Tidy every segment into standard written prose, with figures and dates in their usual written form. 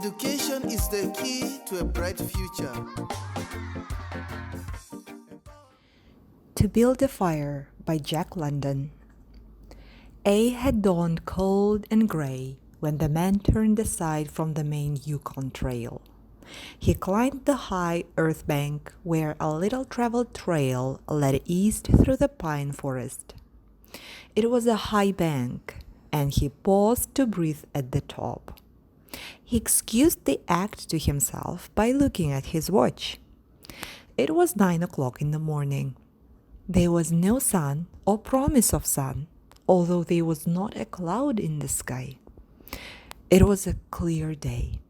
Education is the key to a bright future. To Build a Fire by Jack London. A had dawned cold and gray when the man turned aside from the main Yukon Trail. He climbed the high earth bank where a little traveled trail led east through the pine forest. It was a high bank, and he paused to breathe at the top. He excused the act to himself by looking at his watch. It was 9 o'clock in the morning. There was no sun or promise of sun, although there was not a cloud in the sky. It was a clear day.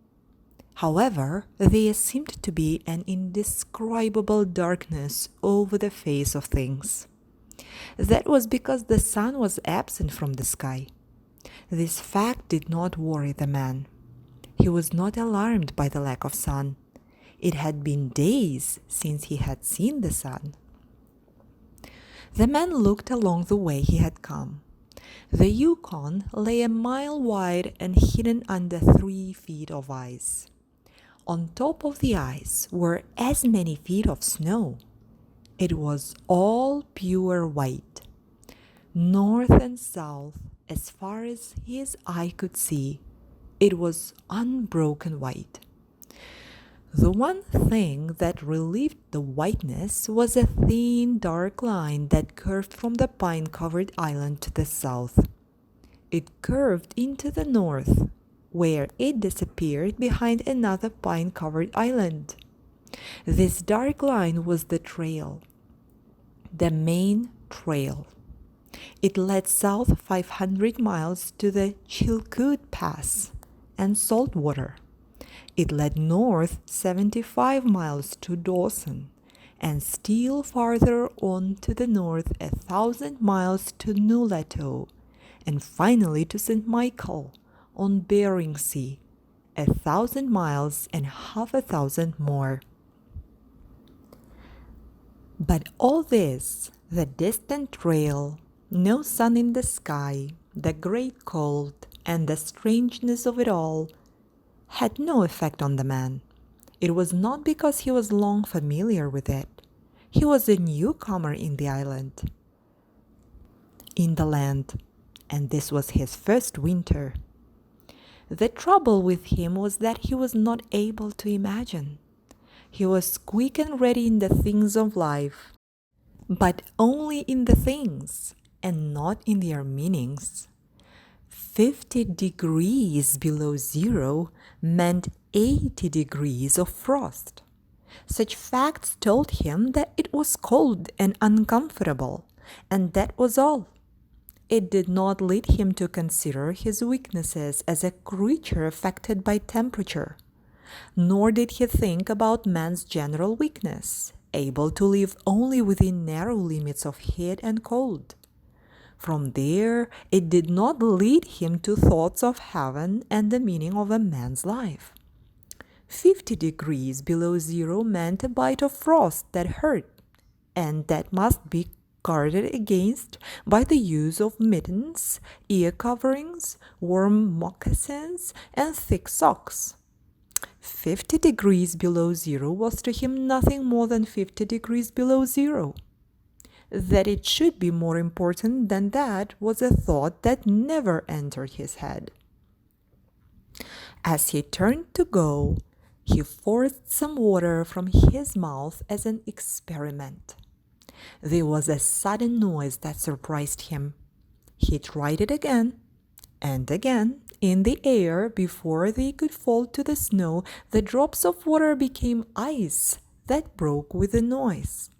However, there seemed to be an indescribable darkness over the face of things. That was because the sun was absent from the sky. This fact did not worry the man. He was not alarmed by the lack of sun. It had been days since he had seen the sun. The man looked along the way he had come. The Yukon lay a mile wide and hidden under 3 feet of ice. On top of the ice were as many feet of snow. It was all pure white. North and south, as far as his eye could see, it was unbroken white. The one thing that relieved the whiteness was a thin, dark line that curved from the pine-covered island to the south. It curved into the north, where it disappeared behind another pine-covered island. This dark line was the trail, the main trail. It led south 500 miles to the Chilkoot Pass and Saltwater. It led north 75 miles to Dawson, and still farther on to the north 1,000 miles to Nulato, and finally to St. Michael on Bering Sea, 1,000 miles and half 1,000 more. But all this, the distant trail, no sun in the sky, the great cold, and the strangeness of it all, had no effect on the man. It was not because he was long familiar with it. He was a newcomer in the island, in the land, and this was his first winter. The trouble with him was that he was not able to imagine. He was quick and ready in the things of life, but only in the things and not in their meanings. 50 degrees below zero meant 80 degrees of frost. Such facts told him that it was cold and uncomfortable, and that was all. It did not lead him to consider his weaknesses as a creature affected by temperature, nor did he think about man's general weakness, able to live only within narrow limits of heat and cold. From there, it did not lead him to thoughts of heaven and the meaning of a man's life. 50 degrees below zero meant a bite of frost that hurt, and that must be guarded against by the use of mittens, ear coverings, warm moccasins, and thick socks. 50 degrees below zero was to him nothing more than 50 degrees below zero. That it should be more important than that was a thought that never entered his head. As he turned to go, he forced some water from his mouth as an experiment. There was a sudden noise that surprised him. He tried it again and again. In the air, before they could fall to the snow, the drops of water became ice that broke with the noise.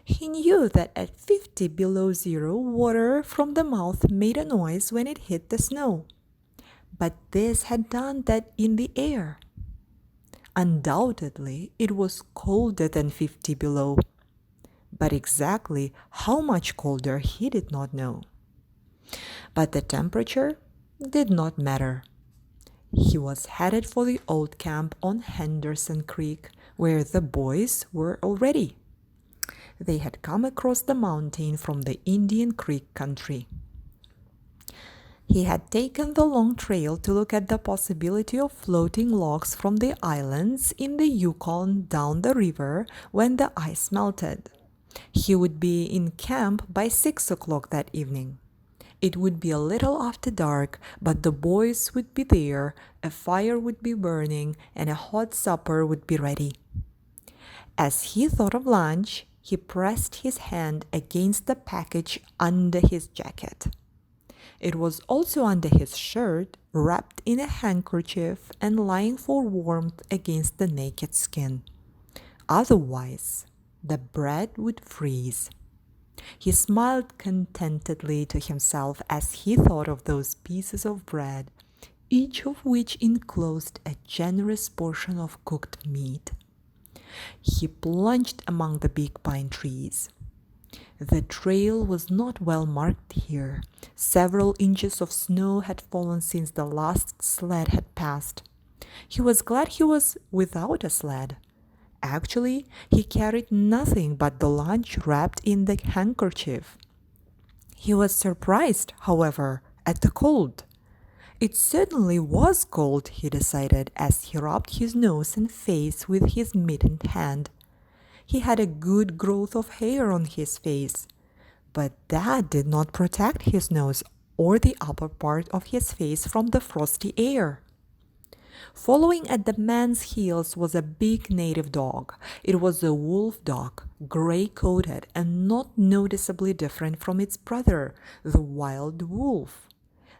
He knew that at 50 below zero, water from the mouth made a noise when it hit the snow. But this had done that in the air. Undoubtedly, it was colder than 50 below. But exactly how much colder he did not know. But the temperature did not matter. He was headed for the old camp on Henderson Creek, where the boys were already. They had come across the mountain from the Indian Creek country. He had taken the long trail to look at the possibility of floating logs from the islands in the Yukon down the river when the ice melted. He would be in camp by 6 o'clock that evening. It would be a little after dark, but the boys would be there, a fire would be burning, and a hot supper would be ready. As he thought of lunch, he pressed his hand against the package under his jacket. It was also under his shirt, wrapped in a handkerchief and lying for warmth against the naked skin. Otherwise, the bread would freeze. He smiled contentedly to himself as he thought of those pieces of bread, each of which enclosed a generous portion of cooked meat. He plunged among the big pine trees. The trail was not well marked here. Several inches of snow had fallen since the last sled had passed. He was glad he was without a sled. Actually, he carried nothing but the lunch wrapped in the handkerchief. He was surprised, however, at the cold. It certainly was cold, he decided, as he rubbed his nose and face with his mittened hand. He had a good growth of hair on his face, but that did not protect his nose or the upper part of his face from the frosty air. Following at the man's heels was a big native dog. It was a wolf dog, gray-coated and not noticeably different from its brother, the wild wolf.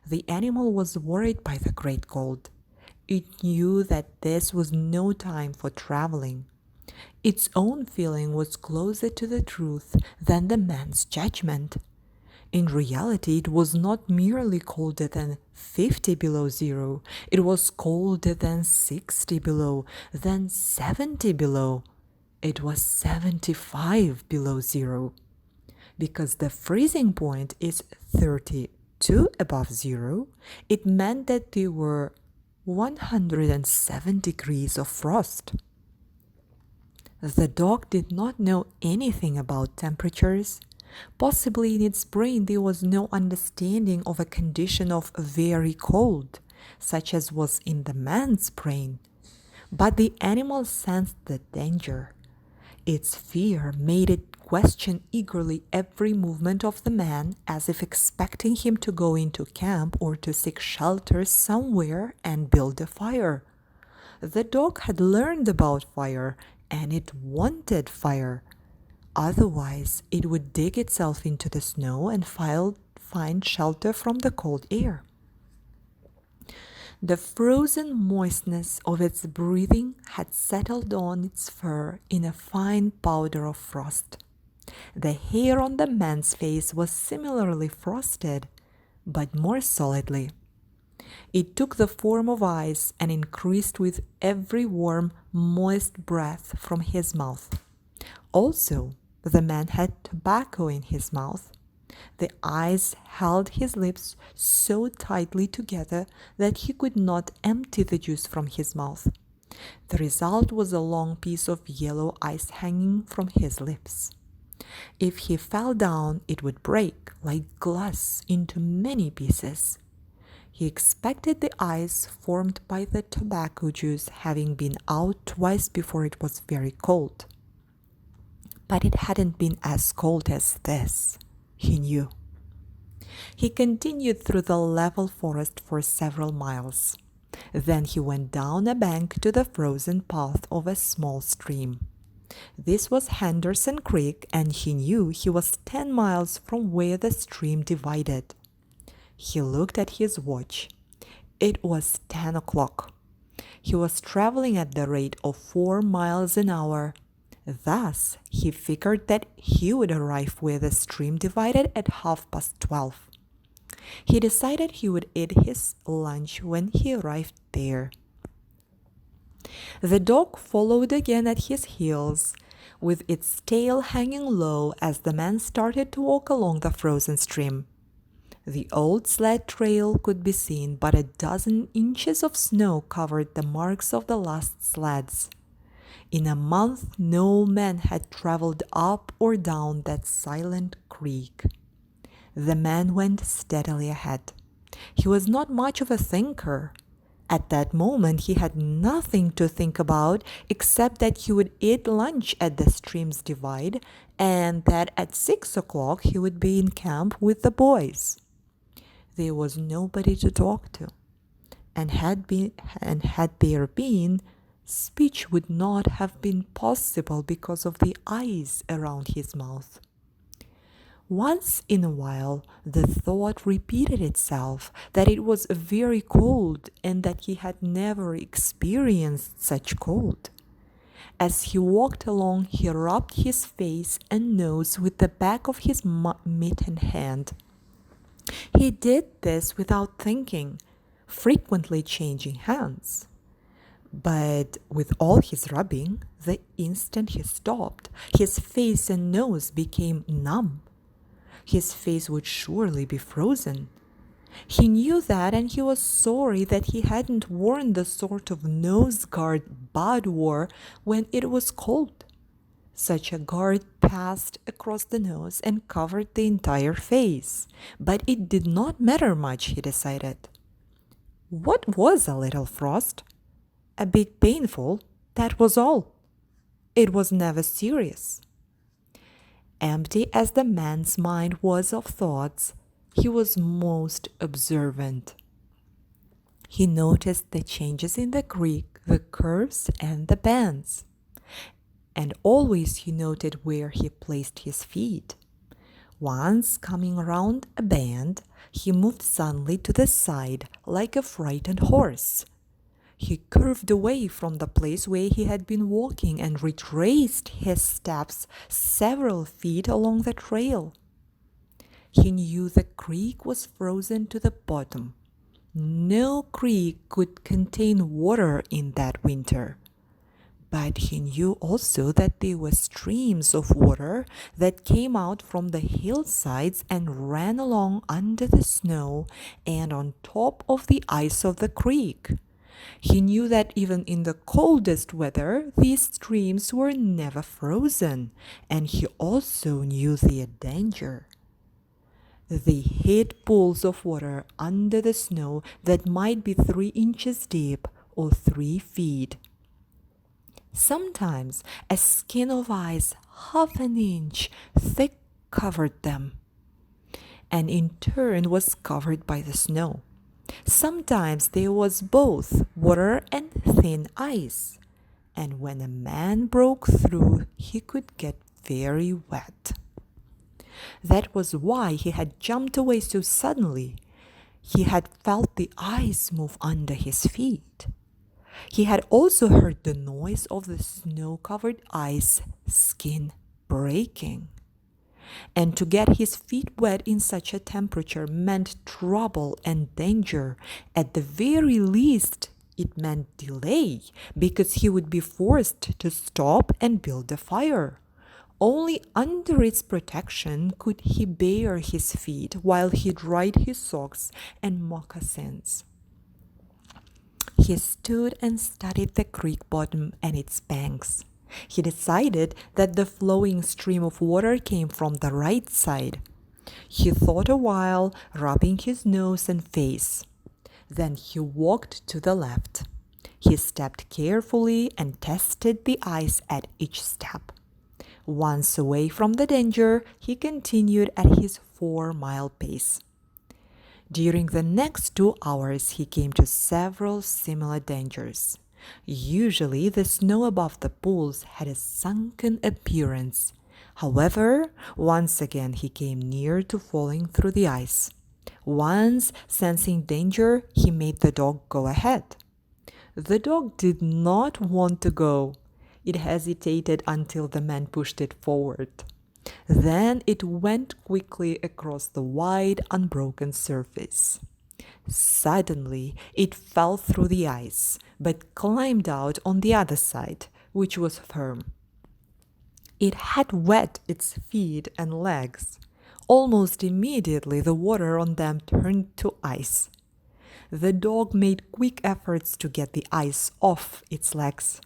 The animal was worried by the great cold. It knew that this was no time for traveling. Its own feeling was closer to the truth than the man's judgment. In reality, it was not merely colder than 50 below zero. It was colder than 60 below, than 70 below. It was 75 below zero. Because the freezing point is 32 above zero, it meant that there were 107 degrees of frost. The dog did not know anything about temperatures. Possibly in its brain there was no understanding of a condition of very cold, such as was in the man's brain. But the animal sensed the danger. Its fear made it question eagerly every movement of the man, as if expecting him to go into camp or to seek shelter somewhere and build a fire. The dog had learned about fire, and it wanted fire. Otherwise, it would dig itself into the snow and find shelter from the cold air. The frozen moistness of its breathing had settled on its fur in a fine powder of frost. The hair on the man's face was similarly frosted, but more solidly. It took the form of ice and increased with every warm, moist breath from his mouth. Also, the man had tobacco in his mouth. The ice held his lips so tightly together that he could not empty the juice from his mouth. The result was a long piece of yellow ice hanging from his lips. If he fell down, it would break like glass into many pieces. He expected the ice formed by the tobacco juice having been out twice before it was very cold. But it hadn't been as cold as this, he knew. He continued through the level forest for several miles. Then he went down a bank to the frozen path of a small stream. This was Henderson Creek, and he knew he was 10 miles from where the stream divided. He looked at his watch. It was 10 o'clock. He was traveling at the rate of 4 miles an hour. Thus, he figured that he would arrive where the stream divided at 12:30. He decided he would eat his lunch when he arrived there. The dog followed again at his heels, with its tail hanging low as the man started to walk along the frozen stream. The old sled trail could be seen, but a dozen inches of snow covered the marks of the last sleds. In a month, no man had traveled up or down that silent creek. The man went steadily ahead. He was not much of a thinker. At that moment, he had nothing to think about except that he would eat lunch at the stream's divide and that at 6 o'clock he would be in camp with the boys. There was nobody to talk to, and had there been, speech would not have been possible because of the eyes around his mouth. Once in a while, the thought repeated itself that it was very cold and that he had never experienced such cold. As he walked along, he rubbed his face and nose with the back of his mittened hand. He did this without thinking, frequently changing hands. But with all his rubbing, the instant he stopped, his face and nose became numb. His face would surely be frozen. He knew that, and he was sorry that he hadn't worn the sort of nose guard Bud wore when it was cold. Such a guard passed across the nose and covered the entire face, but it did not matter much, he decided. What was a little frost? A bit painful, that was all. It was never serious. Empty as the man's mind was of thoughts, he was most observant. He noticed the changes in the creek, the curves, and the bends. And always he noted where he placed his feet. Once, coming around a bend, he moved suddenly to the side like a frightened horse. He curved away from the place where he had been walking and retraced his steps several feet along the trail. He knew the creek was frozen to the bottom. No creek could contain water in that winter. But he knew also that there were streams of water that came out from the hillsides and ran along under the snow and on top of the ice of the creek. He knew that even in the coldest weather, these streams were never frozen, and he also knew their danger. They hid pools of water under the snow that might be 3 inches deep or 3 feet. Sometimes a skin of ice half an inch thick covered them, and in turn was covered by the snow. Sometimes there was both water and thin ice, and when a man broke through, he could get very wet. That was why he had jumped away so suddenly. He had felt the ice move under his feet. He had also heard the noise of the snow-covered ice skin breaking. And to get his feet wet in such a temperature meant trouble and danger. At the very least, it meant delay, because he would be forced to stop and build a fire. Only under its protection could he bare his feet while he dried his socks and moccasins. He stood and studied the creek bottom and its banks. He decided that the flowing stream of water came from the right side. He thought a while, rubbing his nose and face. Then he walked to the left. He stepped carefully and tested the ice at each step. Once away from the danger, he continued at his 4-mile pace. During the next 2 hours, he came to several similar dangers. Usually, the snow above the pools had a sunken appearance. However, once again he came near to falling through the ice. Once, sensing danger, he made the dog go ahead. The dog did not want to go. It hesitated until the man pushed it forward. Then it went quickly across the wide, unbroken surface. Suddenly, it fell through the ice, but climbed out on the other side, which was firm. It had wet its feet and legs. Almost immediately, the water on them turned to ice. The dog made quick efforts to get the ice off its legs.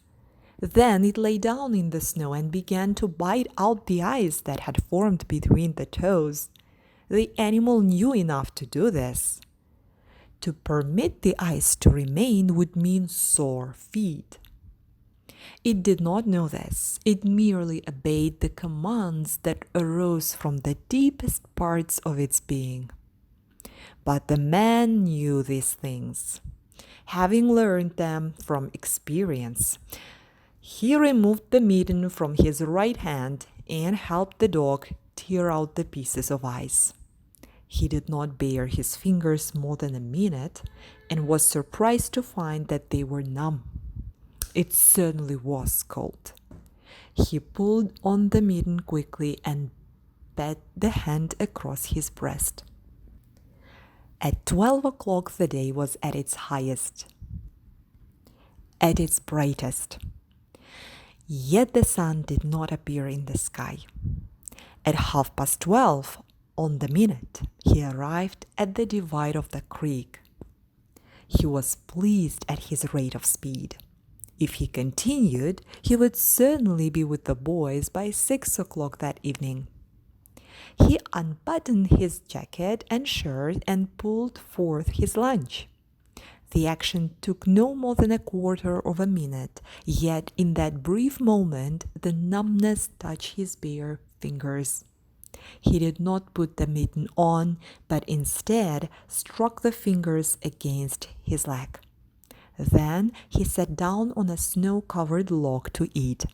Then it lay down in the snow and began to bite out the ice that had formed between the toes. The animal knew enough to do this. To permit the ice to remain would mean sore feet. It did not know this. It merely obeyed the commands that arose from the deepest parts of its being. But the man knew these things, having learned them from experience. He removed the mitten from his right hand and helped the dog tear out the pieces of ice. He did not bare his fingers more than a minute and was surprised to find that they were numb. It certainly was cold. He pulled on the mitten quickly and pat the hand across his breast. At 12 o'clock the day was at its highest, at its brightest. Yet the sun did not appear in the sky. At 12:30 on the minute, he arrived at the divide of the creek. He was pleased at his rate of speed. If he continued, he would certainly be with the boys by 6 o'clock that evening. He unbuttoned his jacket and shirt and pulled forth his lunch. The action took no more than a quarter of a minute, yet in that brief moment the numbness touched his bare fingers. He did not put the mitten on, but instead struck the fingers against his leg. Then he sat down on a snow-covered log to eat.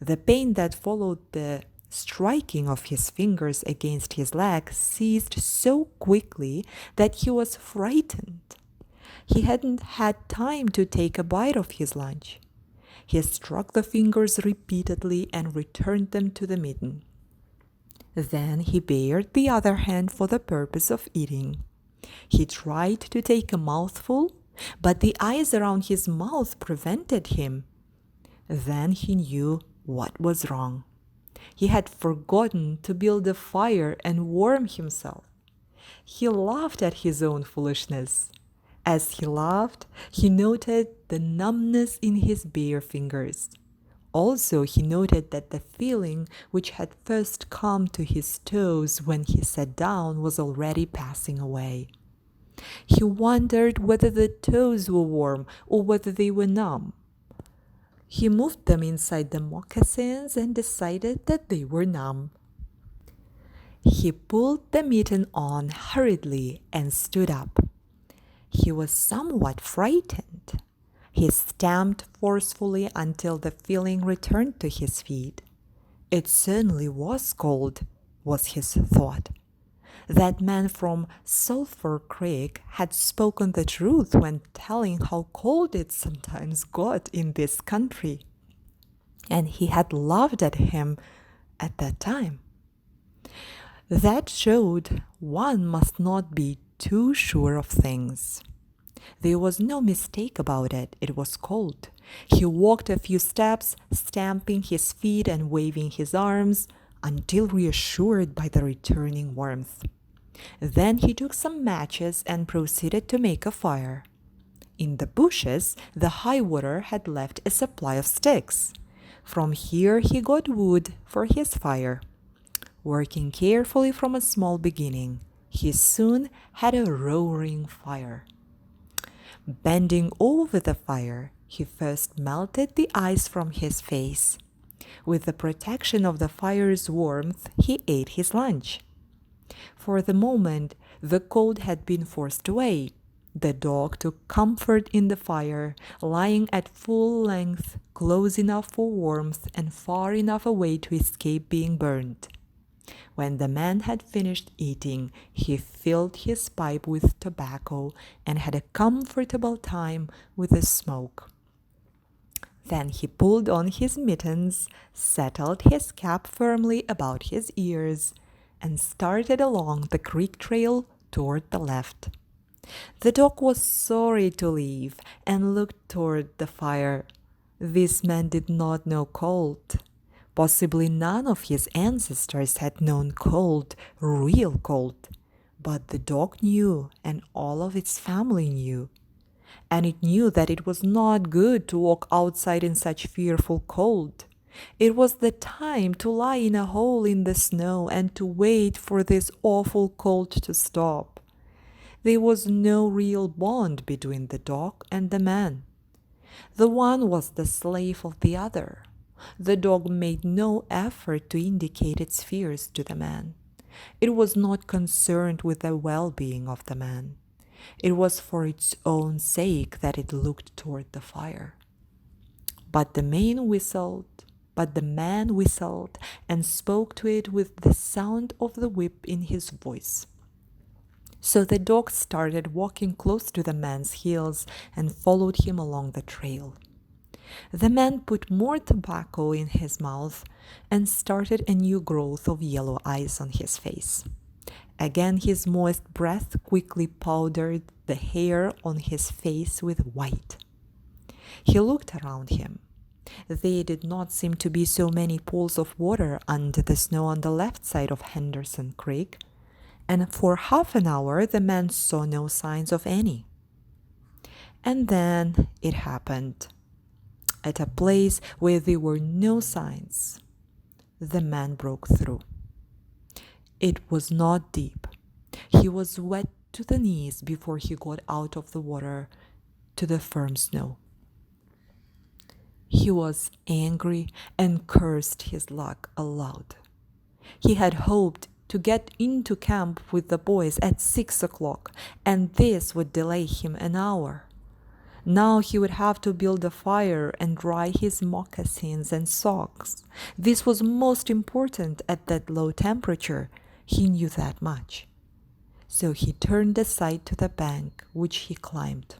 The pain that followed the striking of his fingers against his leg ceased so quickly that he was frightened. He hadn't had time to take a bite of his lunch. He struck the fingers repeatedly and returned them to the mitten. Then he bared the other hand for the purpose of eating. He tried to take a mouthful, but the ice around his mouth prevented him. Then he knew what was wrong. He had forgotten to build a fire and warm himself. He laughed at his own foolishness. As he laughed, he noted the numbness in his bare fingers. Also, he noted that the feeling which had first come to his toes when he sat down was already passing away. He wondered whether the toes were warm or whether they were numb. He moved them inside the moccasins and decided that they were numb. He pulled the mitten on hurriedly and stood up. He was somewhat frightened. He stamped forcefully until the feeling returned to his feet. It certainly was cold, was his thought. That man from Sulphur Creek had spoken the truth when telling how cold it sometimes got in this country. And he had laughed at him at that time. That showed one must not be too sure of things. There was no mistake about it. It was cold. He walked a few steps, stamping his feet and waving his arms, until reassured by the returning warmth. Then he took some matches and proceeded to make a fire. In the bushes, the high water had left a supply of sticks. From here he got wood for his fire. Working carefully from a small beginning, he soon had a roaring fire. Bending over the fire, he first melted the ice from his face. With the protection of the fire's warmth, he ate his lunch. For the moment, the cold had been forced away. The dog took comfort in the fire, lying at full length, close enough for warmth and far enough away to escape being burned. When the man had finished eating, he filled his pipe with tobacco and had a comfortable time with the smoke. Then he pulled on his mittens, settled his cap firmly about his ears, and started along the creek trail toward the left. The dog was sorry to leave and looked toward the fire. This man did not know cold. Possibly none of his ancestors had known cold, real cold. But the dog knew, and all of its family knew. And it knew that it was not good to walk outside in such fearful cold. It was the time to lie in a hole in the snow and to wait for this awful cold to stop. There was no real bond between the dog and the man. The one was the slave of the other. The dog made no effort to indicate its fears to the man. It was not concerned with the well-being of the man. It was for its own sake that it looked toward the fire. But the man whistled and spoke to it with the sound of the whip in his voice. So the dog started walking close to the man's heels and followed him along the trail. The man put more tobacco in his mouth and started a new growth of yellow eyes on his face. Again his moist breath quickly powdered the hair on his face with white. He looked around him. There did not seem to be so many pools of water under the snow on the left side of Henderson Creek, and for half an hour the man saw no signs of any. And then it happened. At a place where there were no signs, the man broke through. It was not deep. He was wet to the knees before he got out of the water to the firm snow. He was angry and cursed his luck aloud. He had hoped to get into camp with the boys at 6 o'clock, and this would delay him an hour. Now he would have to build a fire and dry his moccasins and socks. This was most important at that low temperature. He knew that much. So he turned aside to the bank, which he climbed.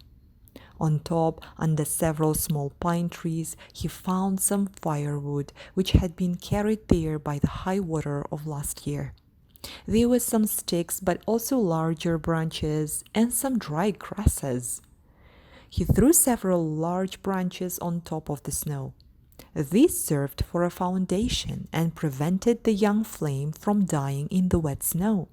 On top, under several small pine trees, he found some firewood, which had been carried there by the high water of last year. There were some sticks, but also larger branches and some dry grasses. He threw several large branches on top of the snow. These served for a foundation and prevented the young flame from dying in the wet snow.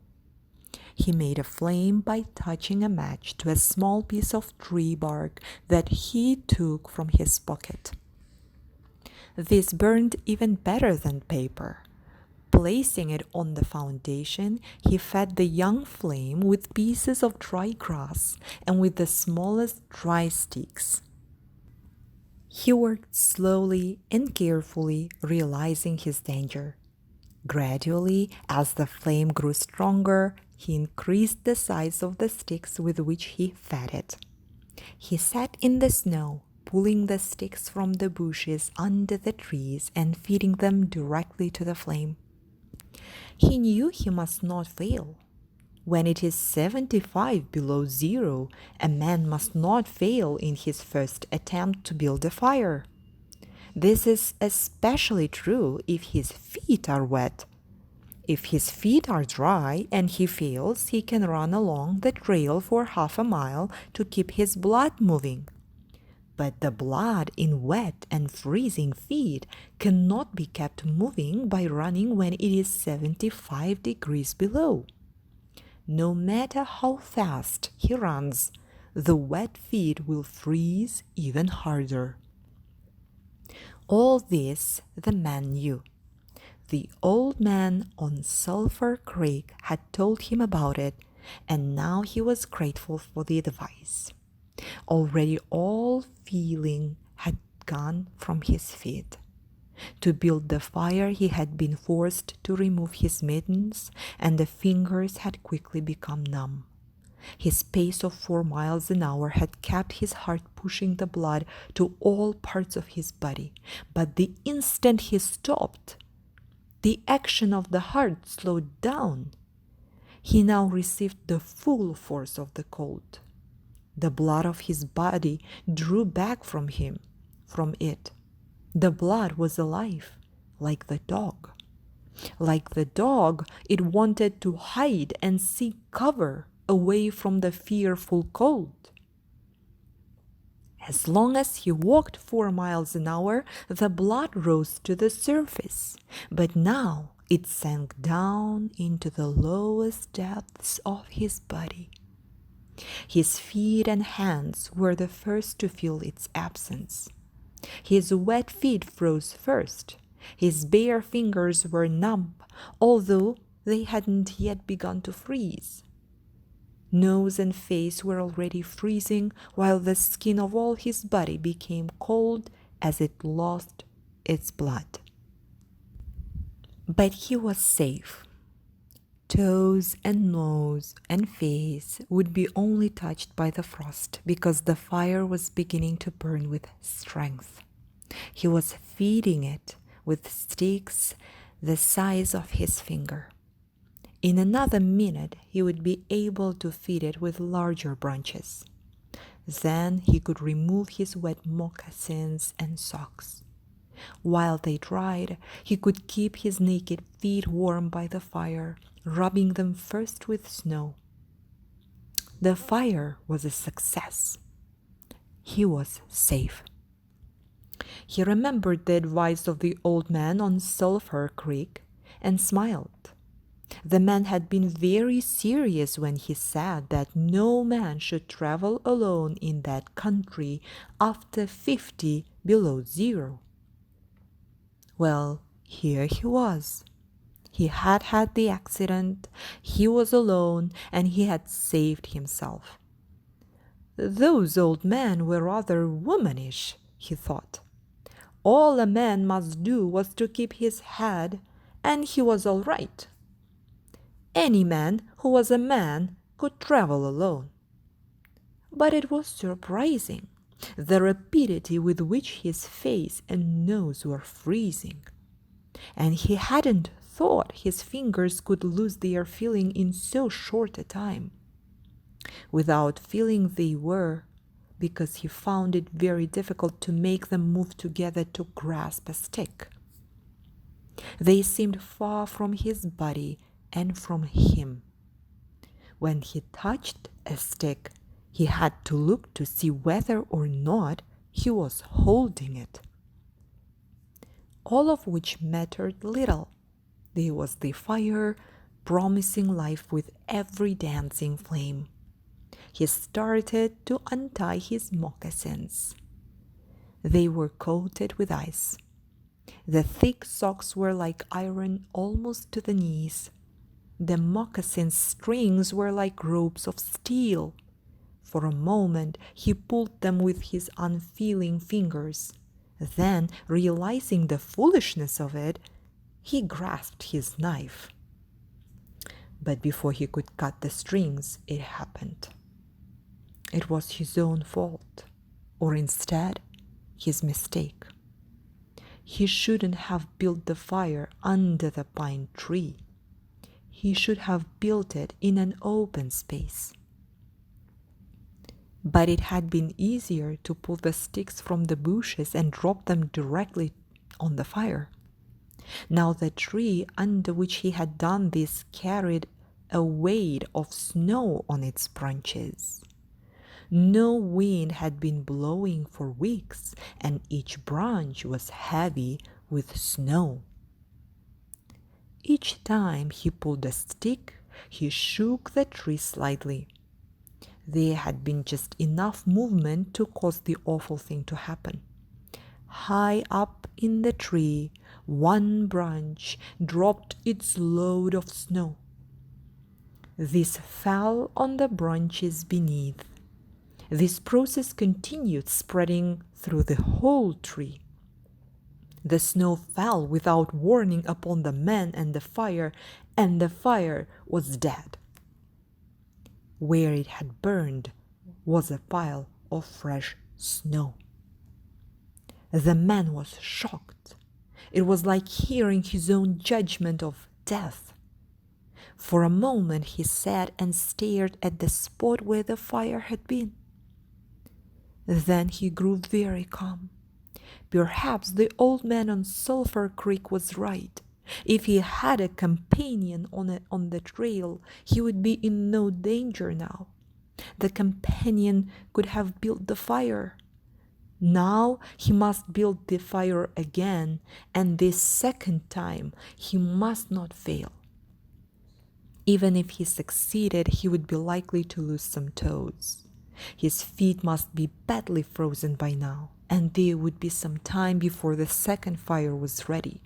He made a flame by touching a match to a small piece of tree bark that he took from his pocket. This burned even better than paper. Placing it on the foundation, he fed the young flame with pieces of dry grass and with the smallest dry sticks. He worked slowly and carefully, realizing his danger. Gradually, as the flame grew stronger, he increased the size of the sticks with which he fed it. He sat in the snow, pulling the sticks from the bushes under the trees and feeding them directly to the flame. He knew he must not fail. When it is 75 below zero, a man must not fail in his first attempt to build a fire. This is especially true if his feet are wet. If his feet are dry and he fails, he can run along the trail for half a mile to keep his blood moving. But the blood in wet and freezing feet cannot be kept moving by running when it is 75 degrees below. No matter how fast he runs, the wet feet will freeze even harder. All this the man knew. The old man on Sulphur Creek had told him about it, and now he was grateful for the advice. Already all feeling had gone from his feet. To build the fire, he had been forced to remove his mittens, and the fingers had quickly become numb. His pace of 4 miles an hour had kept his heart pushing the blood to all parts of his body, but the instant he stopped, the action of the heart slowed down. He now received the full force of the cold. The blood of his body drew back from it. The blood was alive, like the dog. Like the dog, it wanted to hide and seek cover away from the fearful cold. As long as he walked 4 miles an hour, the blood rose to the surface, but now it sank down into the lowest depths of his body. His feet and hands were the first to feel its absence. His wet feet froze first. His bare fingers were numb, although they hadn't yet begun to freeze. Nose and face were already freezing, while the skin of all his body became cold as it lost its blood. But he was safe. Toes and nose and face would be only touched by the frost because the fire was beginning to burn with strength. He was feeding it with sticks the size of his finger. In another minute, he would be able to feed it with larger branches. Then he could remove his wet moccasins and socks. While they dried, he could keep his naked feet warm by the fire, rubbing them first with snow. The fire was a success. He was safe. He remembered the advice of the old man on Sulphur Creek and smiled. The man had been very serious when he said that no man should travel alone in that country after 50 below zero. Well, here he was. He had had the accident, he was alone, and he had saved himself. Those old men were rather womanish, he thought. All a man must do was to keep his head, and he was all right. Any man who was a man could travel alone. But it was surprising, the rapidity with which his face and nose were freezing. And he hadn't thought his fingers could lose their feeling in so short a time. Without feeling they were, because he found it very difficult to make them move together to grasp a stick. They seemed far from his body and from him. When he touched a stick, he had to look to see whether or not he was holding it. All of which mattered little. There was the fire, promising life with every dancing flame. He started to untie his moccasins. They were coated with ice. The thick socks were like iron almost to the knees. The moccasin strings were like ropes of steel. For a moment he pulled them with his unfeeling fingers. Then, realizing the foolishness of it, he grasped his knife. But before he could cut the strings, it happened. It was his own fault, or instead, his mistake. He shouldn't have built the fire under the pine tree. He should have built it in an open space. But it had been easier to pull the sticks from the bushes and drop them directly on the fire. Now the tree under which he had done this carried a weight of snow on its branches. No wind had been blowing for weeks, and each branch was heavy with snow. Each time he pulled a stick, he shook the tree slightly. There had been just enough movement to cause the awful thing to happen. High up in the tree, one branch dropped its load of snow. This fell on the branches beneath. This process continued, spreading through the whole tree. The snow fell without warning upon the man and the fire was dead. Where it had burned was a pile of fresh snow. The man was shocked. It was like hearing his own judgment of death. For a moment he sat and stared at the spot where the fire had been. Then he grew very calm. Perhaps the old man on Sulphur Creek was right. If he had a companion on the trail, he would be in no danger now. The companion could have built the fire. Now he must build the fire again, and this second time he must not fail. Even if he succeeded, he would be likely to lose some toes. His feet must be badly frozen by now, and there would be some time before the second fire was ready.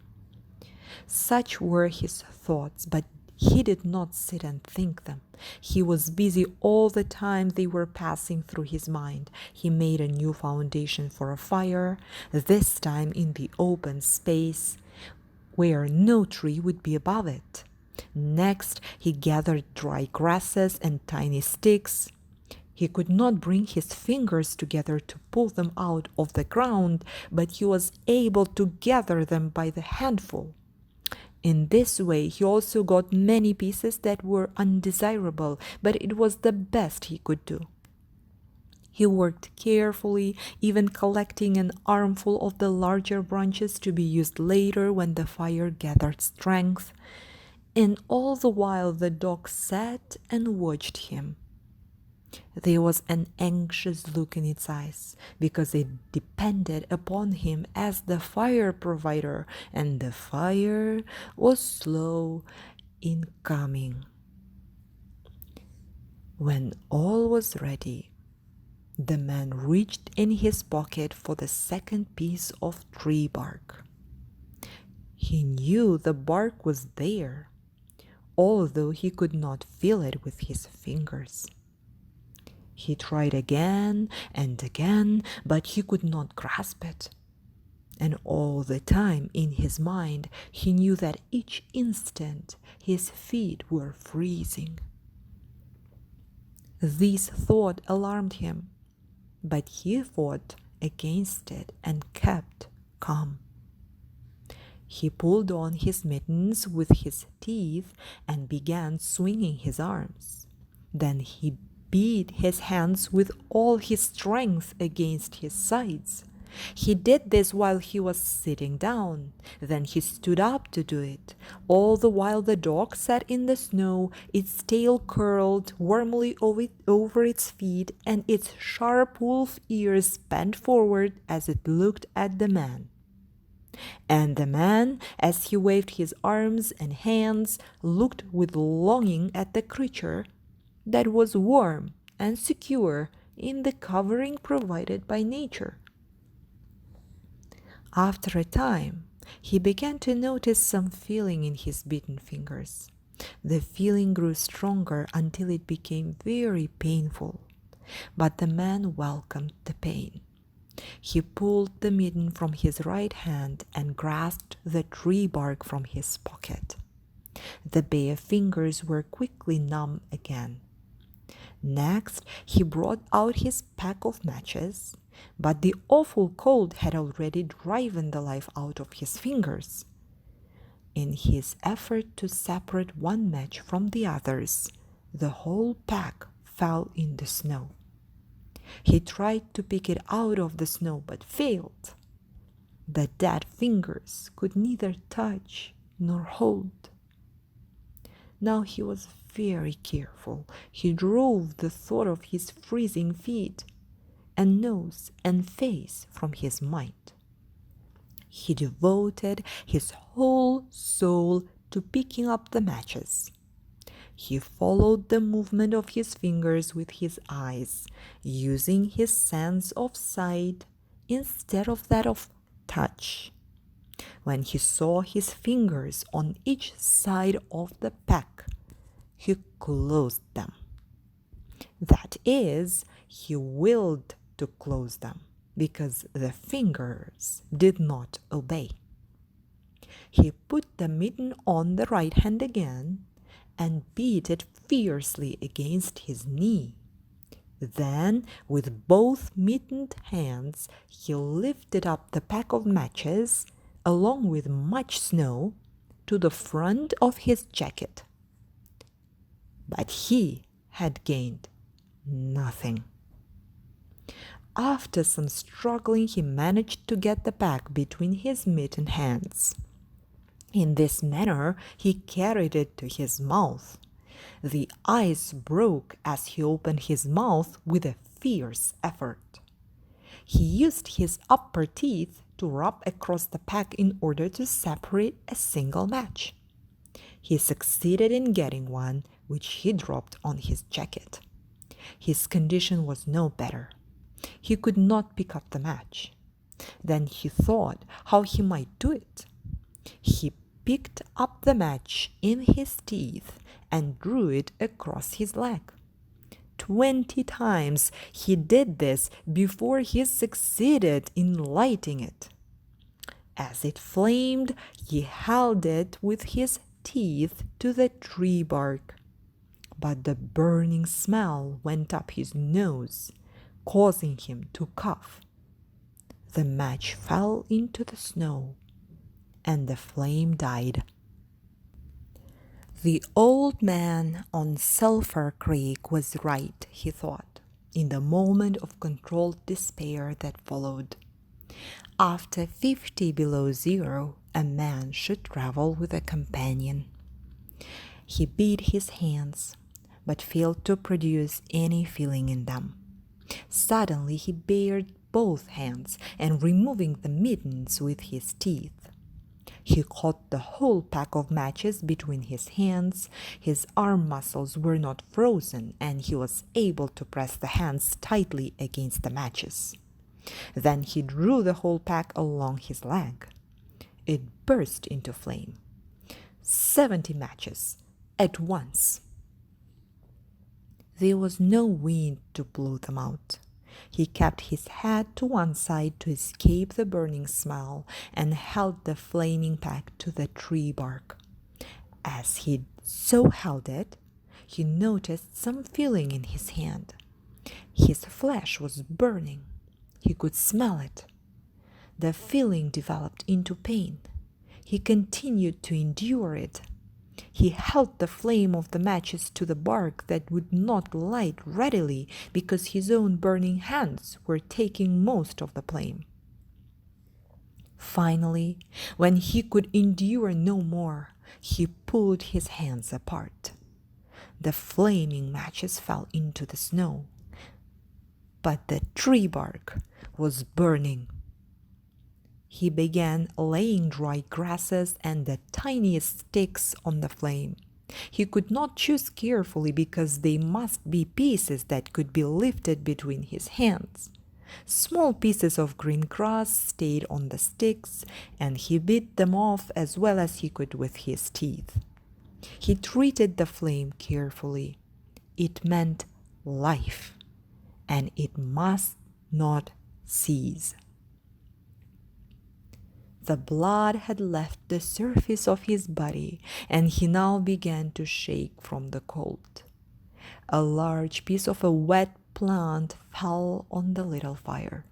Such were his thoughts, but He did not sit and think them. He was busy all the time they were passing through his mind. He made a new foundation for a fire, this time in the open space where no tree would be above it. Next, he gathered dry grasses and tiny sticks. He could not bring his fingers together to pull them out of the ground, but he was able to gather them by the handful. In this way, he also got many pieces that were undesirable, but it was the best he could do. He worked carefully, even collecting an armful of the larger branches to be used later when the fire gathered strength. And all the while the dog sat and watched him. There was an anxious look in its eyes, because it depended upon him as the fire provider, and the fire was slow in coming. When all was ready, the man reached in his pocket for the second piece of tree bark. He knew the bark was there, although he could not feel it with his fingers. He tried again and again, but he could not grasp it. And all the time in his mind, he knew that each instant his feet were freezing. This thought alarmed him, but he fought against it and kept calm. He pulled on his mittens with his teeth and began swinging his arms. Then he beat his hands with all his strength against his sides. He did this while he was sitting down. Then he stood up to do it. All the while the dog sat in the snow, its tail curled warmly over its feet, and its sharp wolf ears bent forward as it looked at the man. And the man, as he waved his arms and hands, looked with longing at the creature that was warm and secure in the covering provided by nature. After a time, he began to notice some feeling in his bitten fingers. The feeling grew stronger until it became very painful, but the man welcomed the pain. He pulled the mitten from his right hand and grasped the tree bark from his pocket. The bare fingers were quickly numb again. Next, he brought out his pack of matches, but the awful cold had already driven the life out of his fingers. In his effort to separate one match from the others, the whole pack fell in the snow. He tried to pick it out of the snow, but failed. The dead fingers could neither touch nor hold. Now he was very careful. He drove the thought of his freezing feet and nose and face from his mind. He devoted his whole soul to picking up the matches. He followed the movement of his fingers with his eyes, using his sense of sight instead of that of touch. When he saw his fingers on each side of the pack, he closed them. That is, he willed to close them because the fingers did not obey. He put the mitten on the right hand again and beat it fiercely against his knee. Then, with both mittened hands, he lifted up the pack of matches, along with much snow, to the front of his jacket. But he had gained nothing. After some struggling, he managed to get the pack between his mittened hands. In this manner, he carried it to his mouth. The ice broke as he opened his mouth with a fierce effort. He used his upper teeth to rub across the pack in order to separate a single match. He succeeded in getting one, which he dropped on his jacket. His condition was no better. He could not pick up the match. Then he thought how he might do it. He picked up the match in his teeth and drew it across his leg. 20 times he did this before he succeeded in lighting it. As it flamed, he held it with his teeth to the tree bark. But the burning smell went up his nose, causing him to cough. The match fell into the snow, and the flame died. The old man on Sulphur Creek was right, he thought, in the moment of controlled despair that followed. After 50 below zero, a man should travel with a companion. He beat his hands, but failed to produce any feeling in them. Suddenly he bared both hands and removing the mittens with his teeth. He caught the whole pack of matches between his hands. His arm muscles were not frozen, and he was able to press the hands tightly against the matches. Then he drew the whole pack along his leg. It burst into flame. 70 matches at once. There was no wind to blow them out. He kept his head to one side to escape the burning smell and held the flaming pack to the tree bark. As he so held it, he noticed some feeling in his hand. His flesh was burning. He could smell it. The feeling developed into pain. He continued to endure it. He held the flame of the matches to the bark that would not light readily because his own burning hands were taking most of the flame. Finally, when he could endure no more, he pulled his hands apart. The flaming matches fell into the snow, but the tree bark was burning. He began laying dry grasses and the tiniest sticks on the flame. He could not choose carefully because they must be pieces that could be lifted between his hands. Small pieces of green grass stayed on the sticks, and he bit them off as well as he could with his teeth. He treated the flame carefully. It meant life, and it must not cease. The blood had left the surface of his body, and he now began to shake from the cold. A large piece of a wet plant fell on the little fire.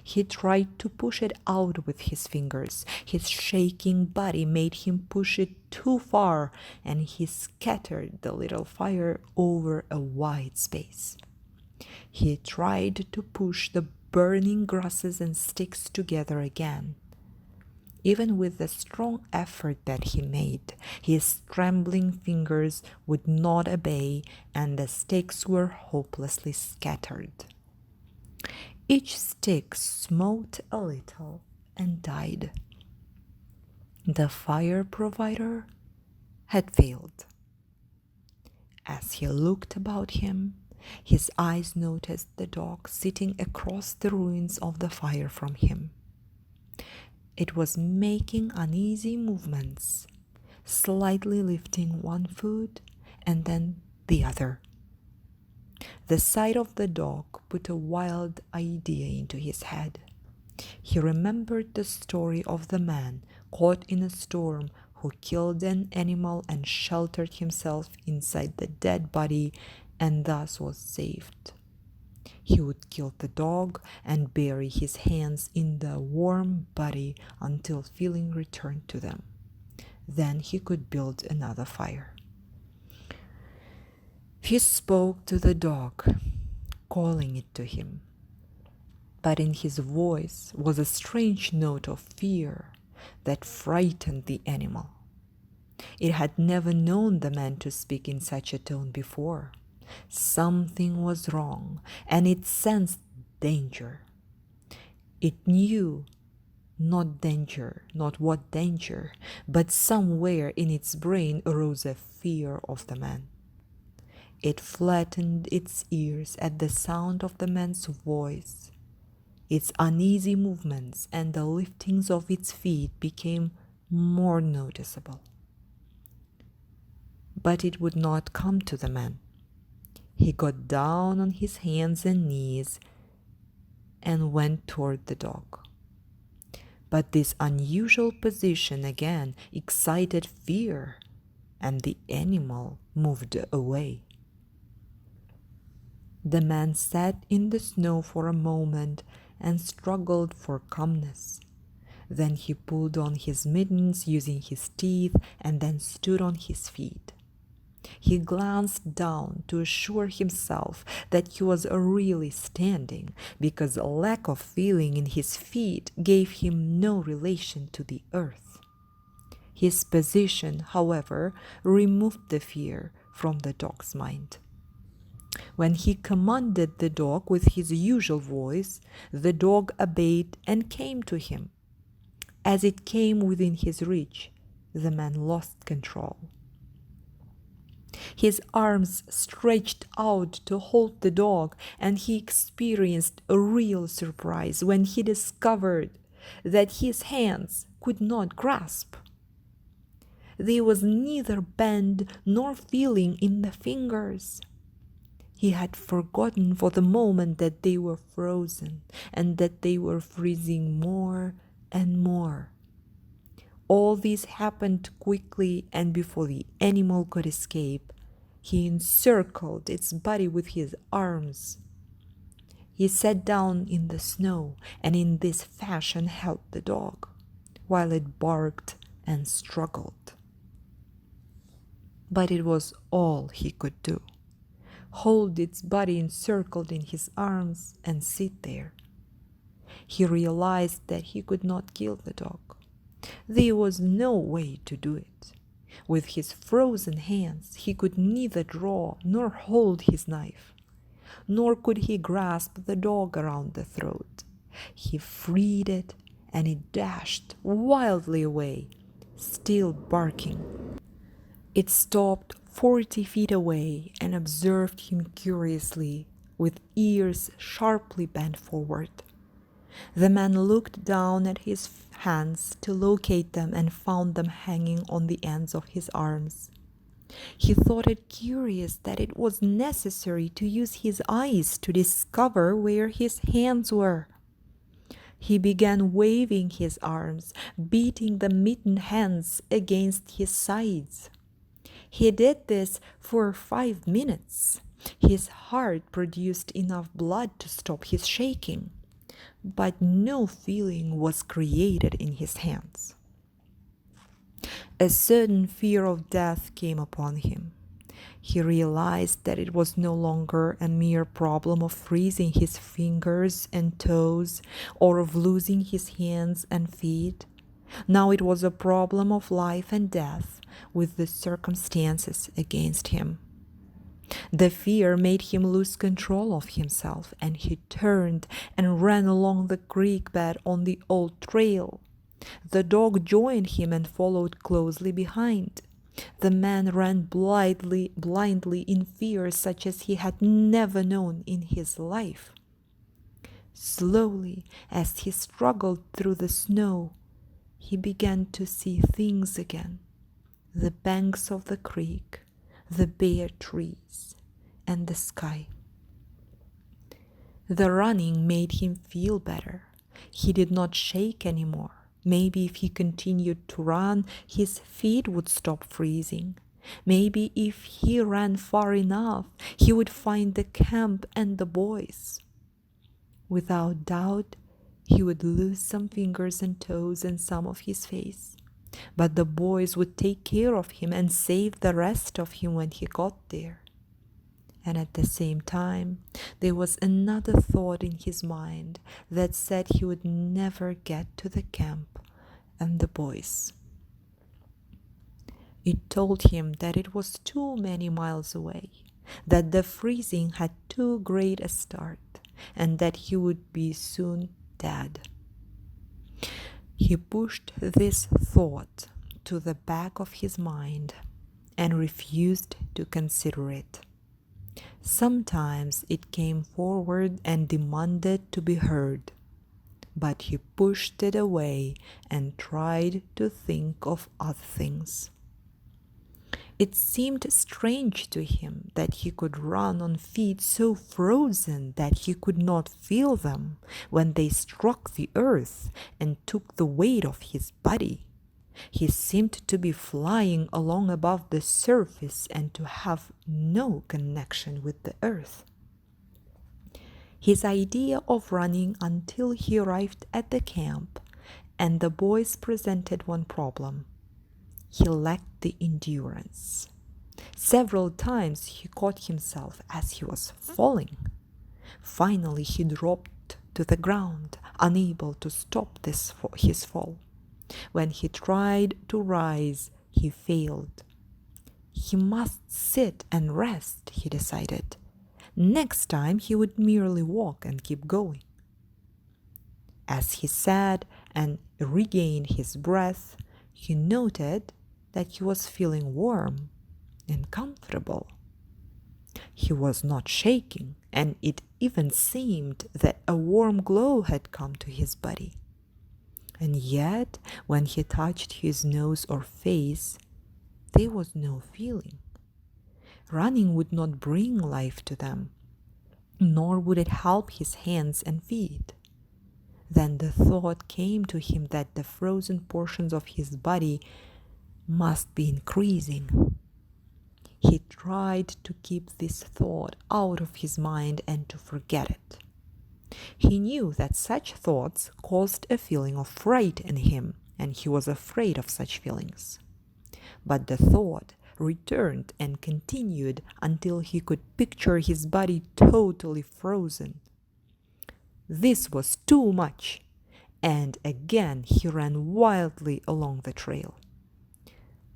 He tried to push it out with his fingers. His shaking body made him push it too far, and he scattered the little fire over a wide space. He tried to push the burning grasses and sticks together again. Even with the strong effort that he made, his trembling fingers would not obey, and the sticks were hopelessly scattered. Each stick smote a little and died. The fire provider had failed. As he looked about him, his eyes noticed the dog sitting across the ruins of the fire from him. It was making uneasy movements, slightly lifting one foot and then the other. The sight of the dog put a wild idea into his head. He remembered the story of the man caught in a storm who killed an animal and sheltered himself inside the dead body and thus was saved. He would kill the dog and bury his hands in the warm body until feeling returned to them. Then he could build another fire. He spoke to the dog, calling it to him. But in his voice was a strange note of fear that frightened the animal. It had never known the man to speak in such a tone before. Something was wrong, and it sensed danger. It knew not what danger, but somewhere in its brain arose a fear of the man. It flattened its ears at the sound of the man's voice. Its uneasy movements and the liftings of its feet became more noticeable. But it would not come to the man. He got down on his hands and knees and went toward the dog. But this unusual position again excited fear, and the animal moved away. The man sat in the snow for a moment and struggled for calmness. Then he pulled on his mittens using his teeth and then stood on his feet. He glanced down to assure himself that he was really standing, because a lack of feeling in his feet gave him no relation to the earth. His position, however, removed the fear from the dog's mind. When he commanded the dog with his usual voice, the dog obeyed and came to him. As it came within his reach, the man lost control. His arms stretched out to hold the dog, and he experienced a real surprise when he discovered that his hands could not grasp. There was neither bend nor feeling in the fingers. He had forgotten for the moment that they were frozen and that they were freezing more and more. All this happened quickly, and before the animal could escape, he encircled its body with his arms. He sat down in the snow and in this fashion held the dog, while it barked and struggled. But it was all he could do. Hold its body encircled in his arms and sit there. He realized that he could not kill the dog. There was no way to do it. With his frozen hands, he could neither draw nor hold his knife, nor could he grasp the dog around the throat. He freed it, and it dashed wildly away, still barking. It stopped 40 feet away and observed him curiously, with ears sharply bent forward. The man looked down at his hands to locate them and found them hanging on the ends of his arms. He thought it curious that it was necessary to use his eyes to discover where his hands were. He began waving his arms, beating the mittened hands against his sides. He did this for 5 minutes. His heart produced enough blood to stop his shaking, but no feeling was created in his hands. A sudden fear of death came upon him. He realized that it was no longer a mere problem of freezing his fingers and toes or of losing his hands and feet. Now it was a problem of life and death, with the circumstances against him. The fear made him lose control of himself, and he turned and ran along the creek bed on the old trail. The dog joined him and followed closely behind. The man ran blindly in fear such as he had never known in his life. Slowly, as he struggled through the snow, he began to see things again: the banks of the creek, the bare trees, and the sky. The running made him feel better. He did not shake anymore. Maybe if he continued to run, his feet would stop freezing. Maybe if he ran far enough, he would find the camp and the boys. Without doubt, he would lose some fingers and toes and some of his face. But the boys would take care of him and save the rest of him when he got there. And at the same time, there was another thought in his mind that said he would never get to the camp and the boys. It told him that it was too many miles away, that the freezing had too great a start, and that he would be soon dead. He pushed this thought to the back of his mind and refused to consider it. Sometimes it came forward and demanded to be heard, but he pushed it away and tried to think of other things. It seemed strange to him that he could run on feet so frozen that he could not feel them when they struck the earth and took the weight of his body. He seemed to be flying along above the surface and to have no connection with the earth. His idea of running until he arrived at the camp, and the boys presented one problem. He lacked the endurance. Several times he caught himself as he was falling. Finally, he dropped to the ground, unable to stop his fall. When he tried to rise, he failed. He must sit and rest, he decided. Next time, he would merely walk and keep going. As he sat and regained his breath, he noted that he was feeling warm and comfortable. He was not shaking, and it even seemed that a warm glow had come to his body. And yet, when he touched his nose or face, there was no feeling. Running would not bring life to them, nor would it help his hands and feet. Then the thought came to him that the frozen portions of his body must be increasing. He tried to keep this thought out of his mind and to forget it. He knew that such thoughts caused a feeling of fright in him, and he was afraid of such feelings. But the thought returned and continued until he could picture his body totally frozen. This was too much, and again he ran wildly along the trail.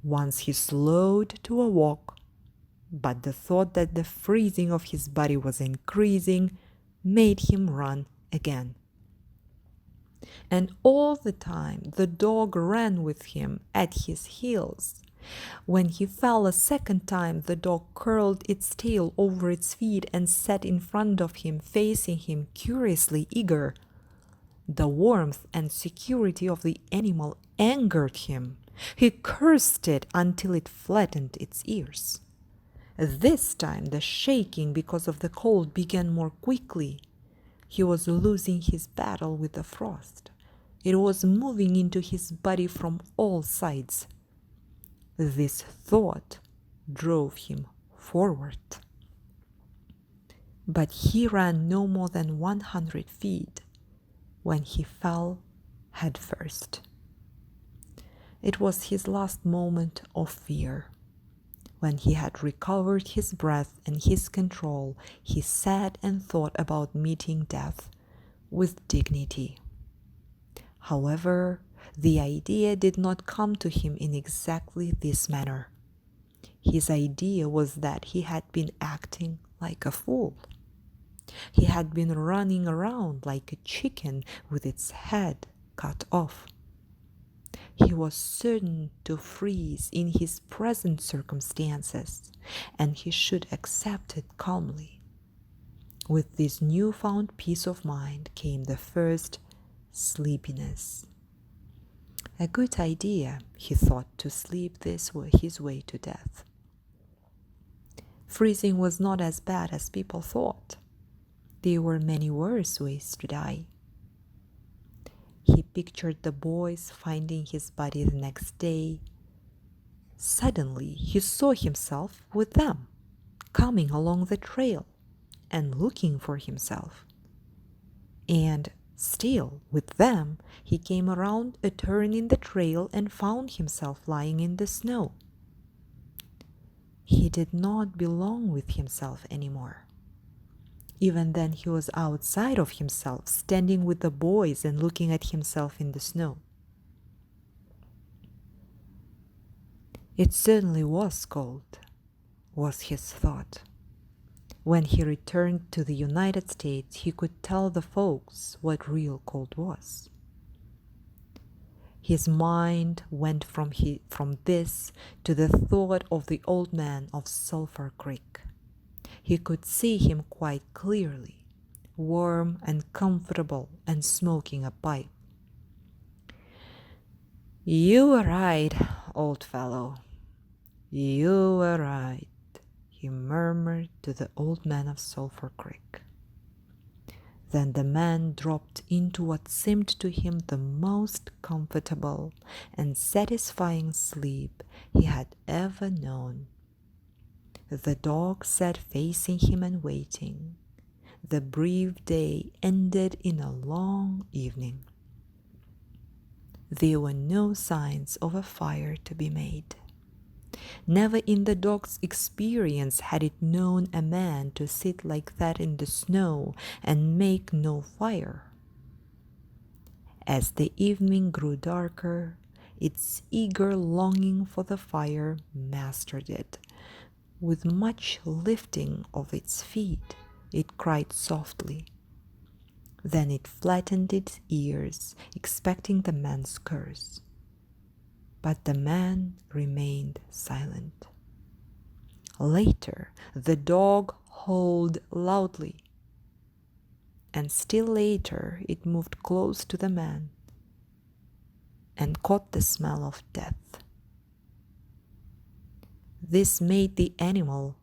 Once he slowed to a walk, but the thought that the freezing of his body was increasing made him run again. And all the time the dog ran with him at his heels. When he fell a second time, the dog curled its tail over its feet and sat in front of him, facing him, curiously eager. The warmth and security of the animal angered him. He cursed it until it flattened its ears. This time the shaking because of the cold began more quickly. He was losing his battle with the frost. It was moving into his body from all sides. This thought drove him forward. But he ran no more than 100 feet when he fell head first. It was his last moment of fear. When he had recovered his breath and his control, he sat and thought about meeting death with dignity. However, the idea did not come to him in exactly this manner. His idea was that he had been acting like a fool. He had been running around like a chicken with its head cut off. He was certain to freeze in his present circumstances, and he should accept it calmly. With this newfound peace of mind came the first sleepiness. A good idea, he thought, to sleep his way to death. Freezing was not as bad as people thought. There were many worse ways to die. He pictured the boys finding his body the next day. Suddenly, he saw himself with them, coming along the trail and looking for himself. And still, with them, he came around a turn in the trail and found himself lying in the snow. He did not belong with himself anymore. Even then, he was outside of himself, standing with the boys and looking at himself in the snow. It certainly was cold, was his thought. When he returned to the United States, he could tell the folks what real cold was. His mind went from this to the thought of the old man of Sulphur Creek. He could see him quite clearly. warm and comfortable and smoking a pipe. "You were right, old fellow. You were right," he murmured to the old man of Sulphur Creek. Then the man dropped into what seemed to him the most comfortable and satisfying sleep he had ever known. The dog sat facing him and waiting. The brief day ended in a long evening. There were no signs of a fire to be made. Never in the dog's experience had it known a man to sit like that in the snow and make no fire. As the evening grew darker, its eager longing for the fire mastered it. With much lifting of its feet, it cried softly. Then it flattened its ears, expecting the man's curse. But the man remained silent. Later, the dog howled loudly, and still later it moved close to the man and caught the smell of death. This made the animal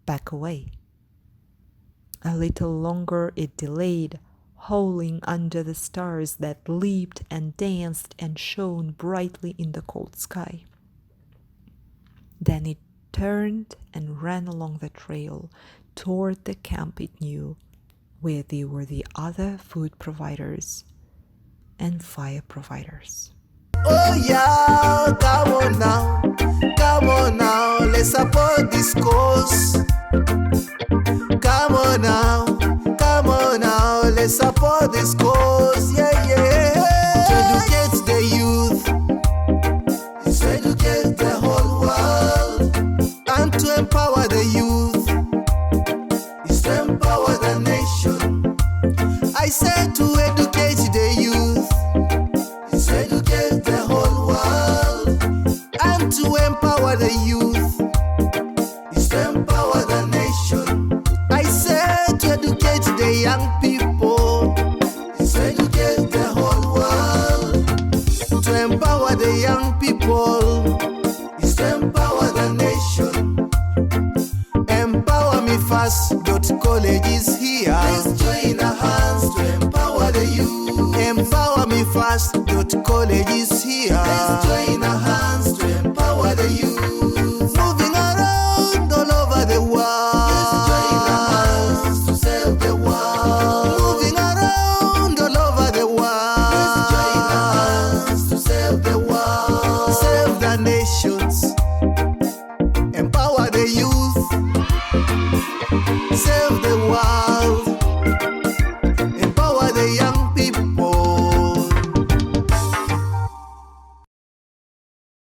back away. A little longer it delayed, howling under the stars that leaped and danced and shone brightly in the cold sky. Then it turned and ran along the trail toward the camp it knew, where there were the other food providers and fire providers. Oh yeah, come on now, let's support this cause. Come on now, let's support this cause, yeah, yeah. To educate the youth is to educate the whole world, and to empower the youth is to empower the nation. I said to educate the youth is to educate the whole world, and to empower the youth is to empower the nation. I said to educate the young people is to educate the whole world. To empower the young people is to empower the nation. Empowermefirst.college is here. Let's join our hands to empower the youth. Empowermefirst.college is here. Let's join our hands